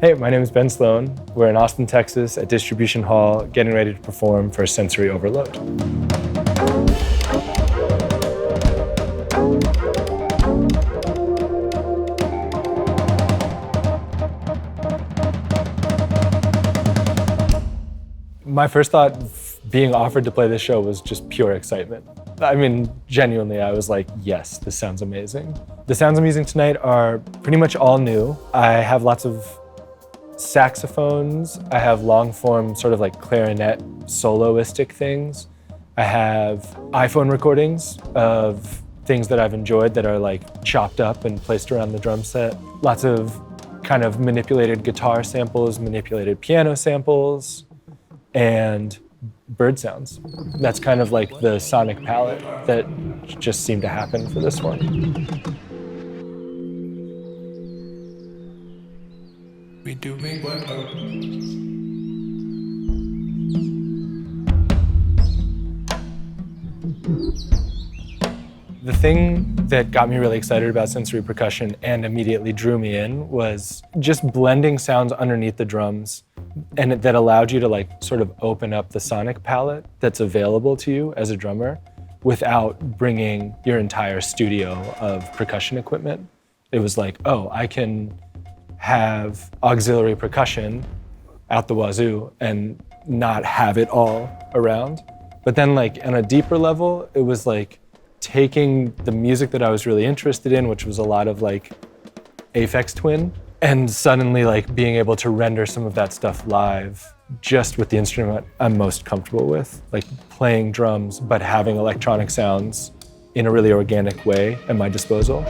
Hey, my name is Ben Sloan. We're in Austin, Texas at Distribution Hall, getting ready to perform for Sensory Overload. My first thought being offered to play this show was just pure excitement. I mean, genuinely, I was like, yes, this sounds amazing. The sounds I'm using tonight are pretty much all new. I have lots of saxophones. I have long form, sort of like clarinet soloistic things. I have iPhone recordings of things that I've enjoyed that are like chopped up and placed around the drum set. Lots of kind of manipulated guitar samples, manipulated piano samples, and bird sounds. That's kind of like the sonic palette that just seemed to happen for this one. We doing what? The thing that got me really excited about sensory percussion and immediately drew me in was just blending sounds underneath the drums, and that allowed you to like sort of open up the sonic palette that's available to you as a drummer without bringing your entire studio of percussion equipment. It was like, oh, I can have auxiliary percussion out the wazoo and not have it all around. But then like on a deeper level, it was like taking the music that I was really interested in, which was a lot of like Aphex Twin, and suddenly like being able to render some of that stuff live just with the instrument I'm most comfortable with, like playing drums, but having electronic sounds in a really organic way at my disposal.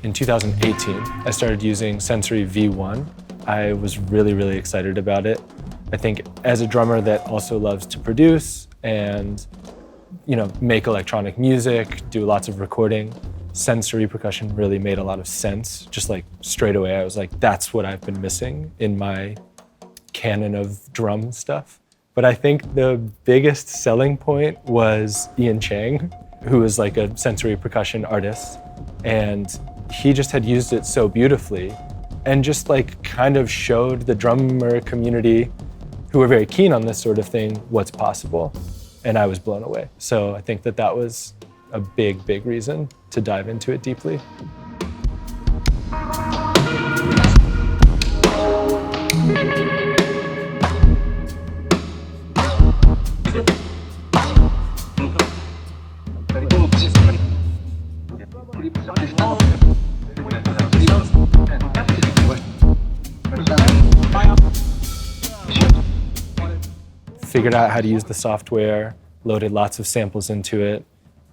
In 2018, I started using Sensory V1. I was really excited about it. I think as a drummer that also loves to produce and, you know, make electronic music, do lots of recording, sensory percussion really made a lot of sense. Just like straight away, I was like, that's what I've been missing in my canon of drum stuff. But I think the biggest selling point was Ian Chang, who is like a sensory percussion artist. And he just had used it so beautifully and just like kind of showed the drummer community who were very keen on this sort of thing what's possible. And I was blown away. So I think that that was a big reason to dive into it deeply. Figured out how to use the software, loaded lots of samples into it,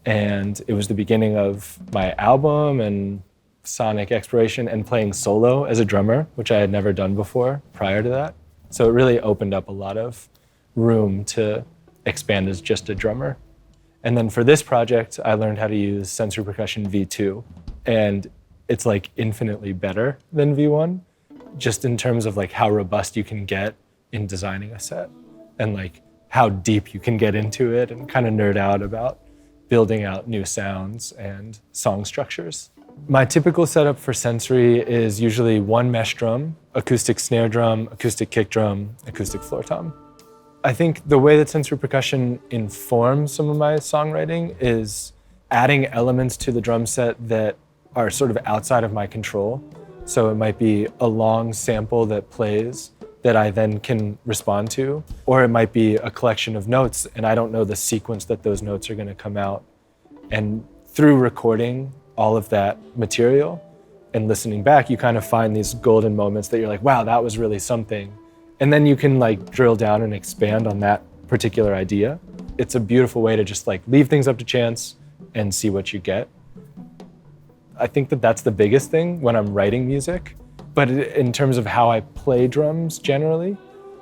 and it was the beginning of my album and sonic exploration and playing solo as a drummer, which I had never done before prior to that. So it really opened up a lot of room to expand as just a drummer. And then for this project, I learned how to use Sensory Percussion V2, and it's like infinitely better than V1, just in terms of like how robust you can get in designing a set, and like how deep you can get into it and kind of nerd out about building out new sounds and song structures. My typical setup for sensory is usually one mesh drum, acoustic snare drum, acoustic kick drum, acoustic floor tom. I think the way that sensory percussion informs some of my songwriting is adding elements to the drum set that are sort of outside of my control. So it might be a long sample that plays that I then can respond to, or it might be a collection of notes and I don't know the sequence that those notes are going to come out. And through recording all of that material and listening back, you kind of find these golden moments that you're like, wow, that was really something. And then you can like drill down and expand on that particular idea. It's a beautiful way to just like leave things up to chance and see what you get. I think that that's the biggest thing when I'm writing music. But in terms of how I play drums generally,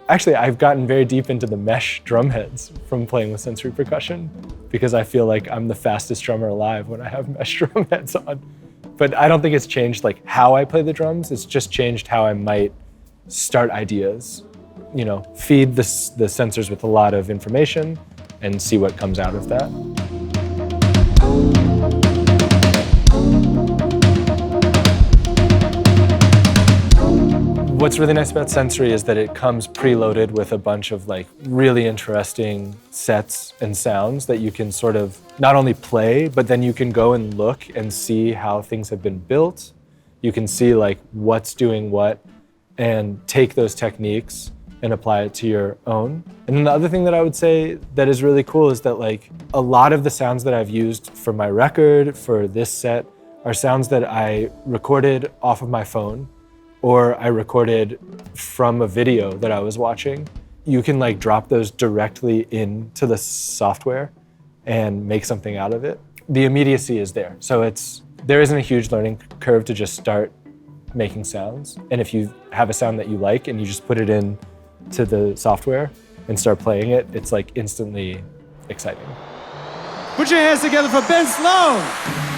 actually I've gotten very deep into the mesh drumheads from playing with sensory percussion because I feel like I'm the fastest drummer alive when I have mesh drumheads on. But I don't think it's changed like how I play the drums, it's just changed how I might start ideas. You know, feed the sensors with a lot of information and see what comes out of that. What's really nice about Sensory is that it comes preloaded with a bunch of like really interesting sets and sounds that you can sort of not only play, but then you can go and look and see how things have been built. You can see like what's doing what and take those techniques and apply it to your own. And then the other thing that I would say that is really cool is that like a lot of the sounds that I've used for my record, for this set, are sounds that I recorded off of my phone or I recorded from a video that I was watching. You can like drop those directly into the software and make something out of it. The immediacy is there. So there isn't a huge learning curve to just start making sounds. And if you have a sound that you like and you just put it in to the software and start playing it, it's like instantly exciting. Put your hands together for Ben Sloan.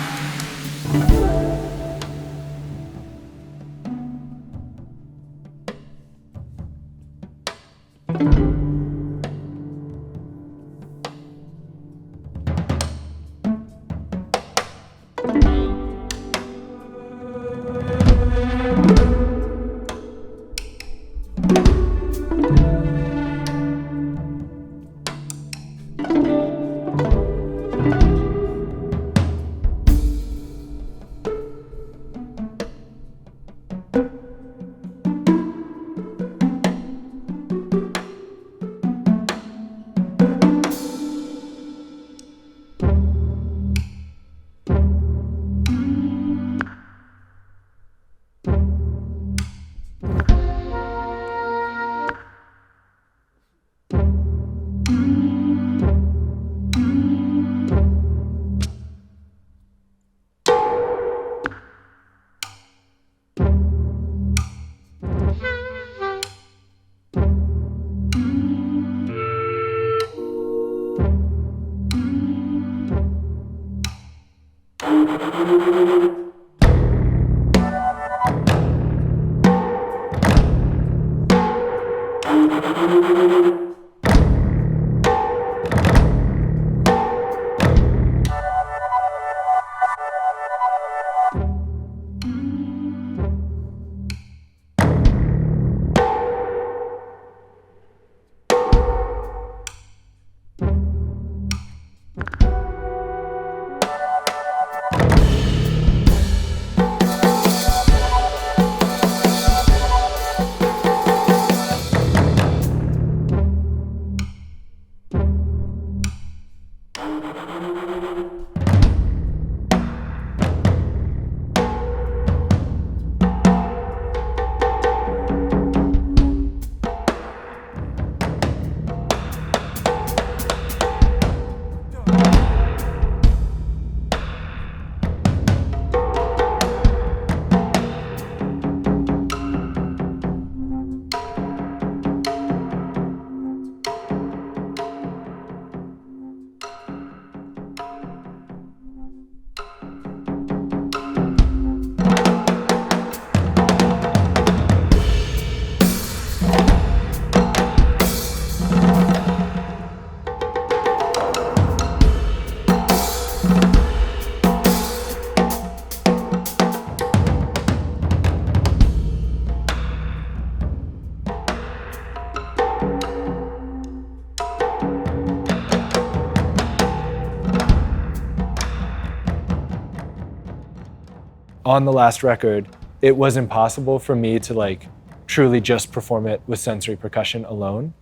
On the last record, it was impossible for me to like truly just perform it with Sensory Percussion alone.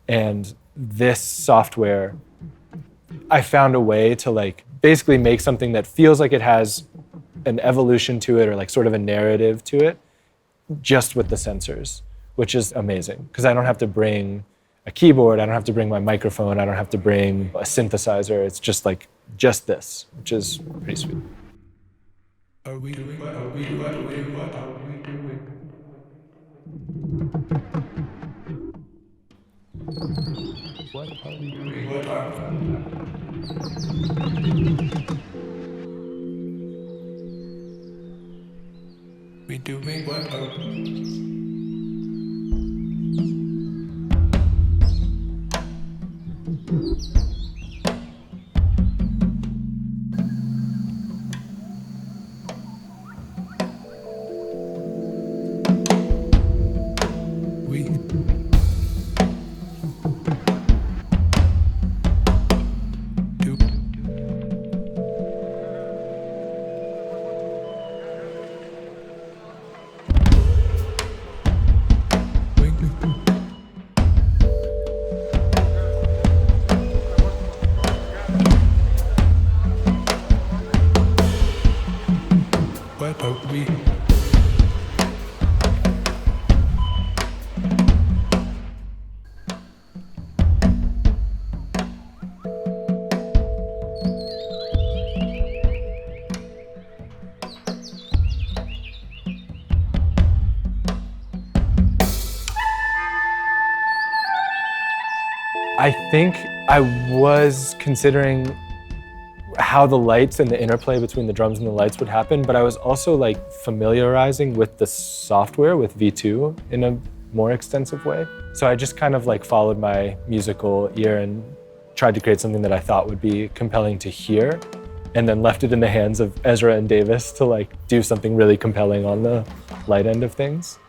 And this software, I found a way to like basically make something that feels like it has an evolution to it or like sort of a narrative to it just with the sensors, which is amazing because I don't have to bring a keyboard, I don't have to bring my microphone, I don't have to bring a synthesizer. It's just like just this, which is pretty sweet. Are we doing what? Are we doing what? Are we doing what? Are we doing what? Are we doing what? We doing what? I think I was considering how the lights and the interplay between the drums and the lights would happen, but I was also like familiarizing with the software with V2 in a more extensive way. So I just kind of like followed my musical ear and tried to create something that I thought would be compelling to hear, and then left it in the hands of Ezra and Davis to like do something really compelling on the light end of things.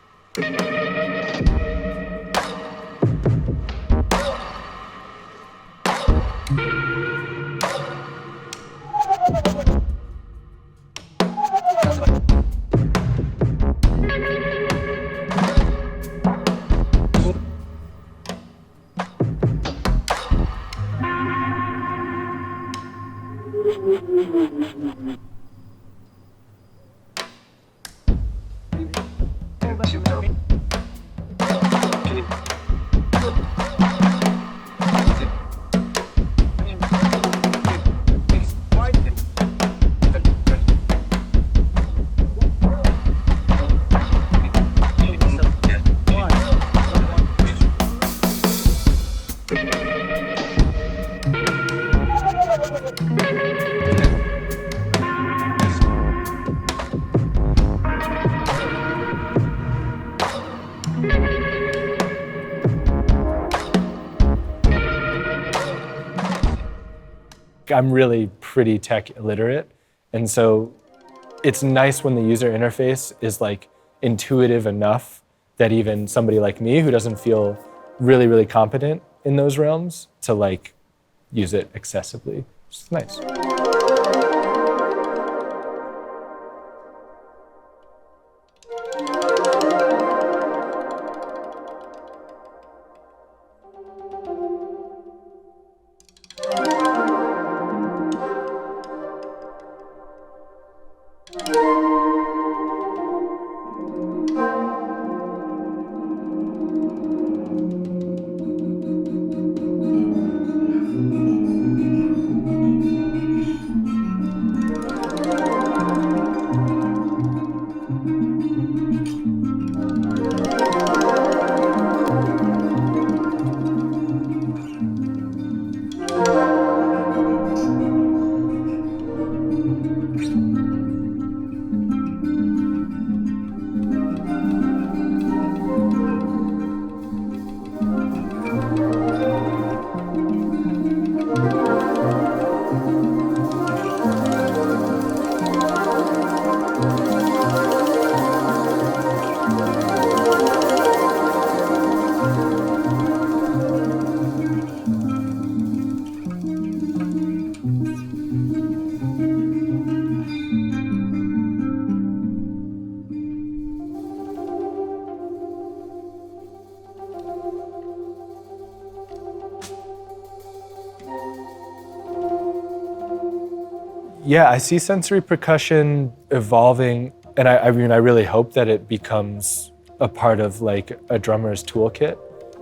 I'm really pretty tech illiterate, and so it's nice when the user interface is like intuitive enough that even somebody like me who doesn't feel really, really competent in those realms to like use it accessibly. It's nice. Yeah, I see sensory percussion evolving, and I mean, I really hope that it becomes a part of like a drummer's toolkit,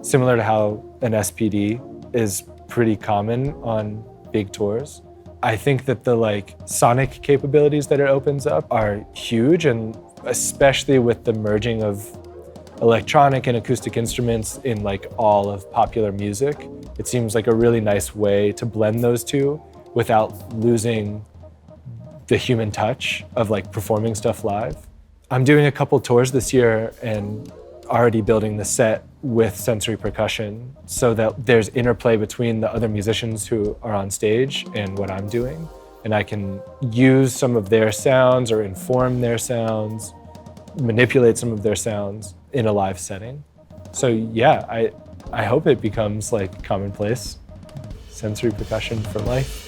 similar to how an SPD is pretty common on big tours. I think that the like sonic capabilities that it opens up are huge, and especially with the merging of electronic and acoustic instruments in like all of popular music, it seems like a really nice way to blend those two without losing the human touch of like performing stuff live. I'm doing a couple tours this year and already building the set with sensory percussion so that there's interplay between the other musicians who are on stage and what I'm doing. And I can use some of their sounds or inform their sounds, manipulate some of their sounds in a live setting. So yeah, I hope it becomes like commonplace. Sensory percussion for life.